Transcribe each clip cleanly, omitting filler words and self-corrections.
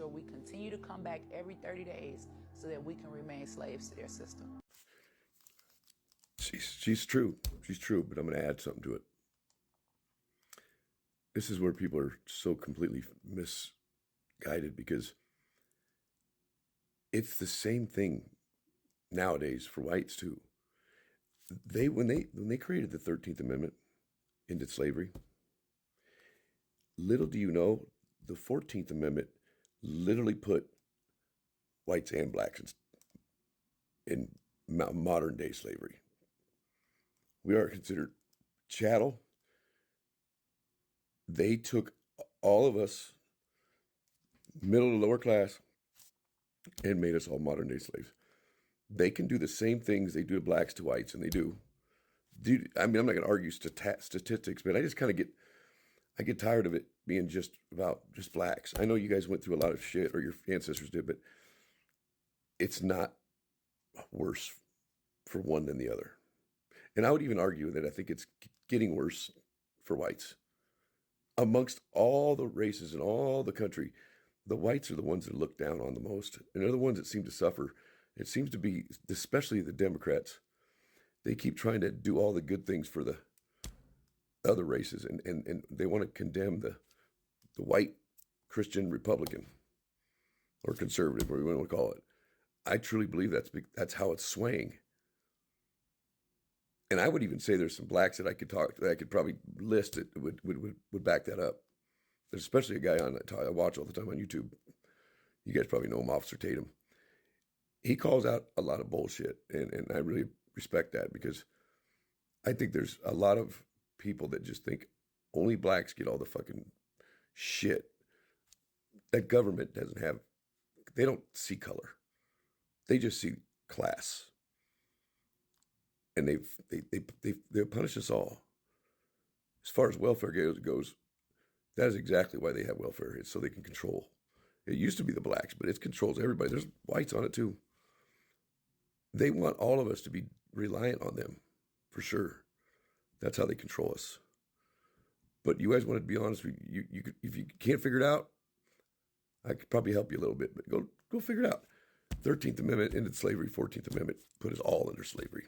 sure we continue to come back every 30 days so that we can remain slaves to their system. She's true. She's true, but I'm going to add something to it. This is where people are so completely misguided, because it's the same thing nowadays for whites too. When they created the 13th Amendment, ended slavery, little do you know, the 14th Amendment literally put whites and blacks in modern day slavery. We are considered chattel. They took all of us, middle to lower class, and made us all modern day slaves. They can do the same things they do to blacks to whites, and they do. I mean, I'm not going to argue statistics, but I just kind of get tired of it being just about just blacks. I know you guys went through a lot of shit, or your ancestors did, but it's not worse for one than the other. And I would even argue that I think it's getting worse for whites. Amongst all the races in all the country, the whites are the ones that are looked down on the most, and they're the ones that seem to suffer. It seems to be, especially the Democrats, they keep trying to do all the good things for the other races, and they want to condemn the white Christian Republican or conservative, whatever you want to call it. I truly believe that's how it's swaying. And I would even say there's some blacks that I could probably list that would back that up. There's especially a guy I watch all the time on YouTube. You guys probably know him, Officer Tatum. He calls out a lot of bullshit, and I really respect that, because I think there's a lot of people that just think only blacks get all the fucking shit. That government doesn't have, they don't see color. They just see class. And they punish us all. As far as welfare goes, that is exactly why they have welfare. It's so they can control. It used to be the blacks, but it controls everybody. There's whites on it too. They want all of us to be reliant on them, for sure. That's how they control us. But you guys want to be honest, if you can't figure it out, I could probably help you a little bit, but go figure it out. 13th Amendment ended slavery, 14th Amendment put us all under slavery.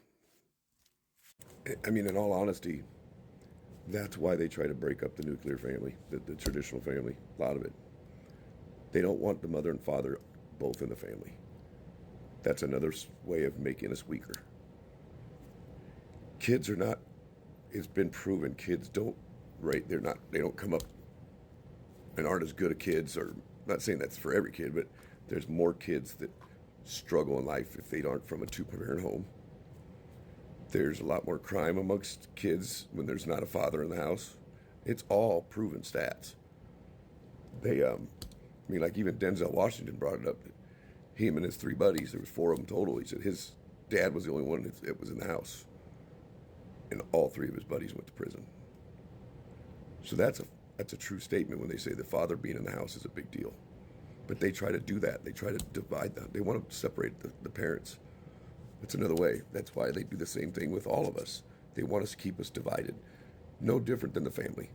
I mean, in all honesty, that's why they try to break up the nuclear family, the traditional family, a lot of it. They don't want the mother and father both in the family. That's another way of making us weaker. Kids are not, it's been proven, kids don't, right, they don't come up and aren't as good at kids, or, I'm not saying that's for every kid, but there's more kids that struggle in life if they aren't from a two-parent home. There's a lot more crime amongst kids when there's not a father in the house. It's all proven stats. Like even Denzel Washington brought it up. Him and his three buddies, there was four of them total. He said his dad was the only one that was in the house. And all three of his buddies went to prison. So that's a true statement when they say the father being in the house is a big deal. But they try to do that. They try to divide them. They want to separate the parents. That's another way. That's why they do the same thing with all of us. They want us to keep us divided. No different than the family.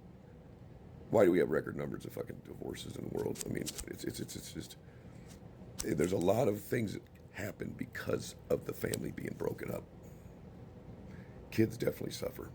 Why do we have record numbers of fucking divorces in the world? I mean, it's just, there's a lot of things that happen because of the family being broken up. Kids definitely suffer.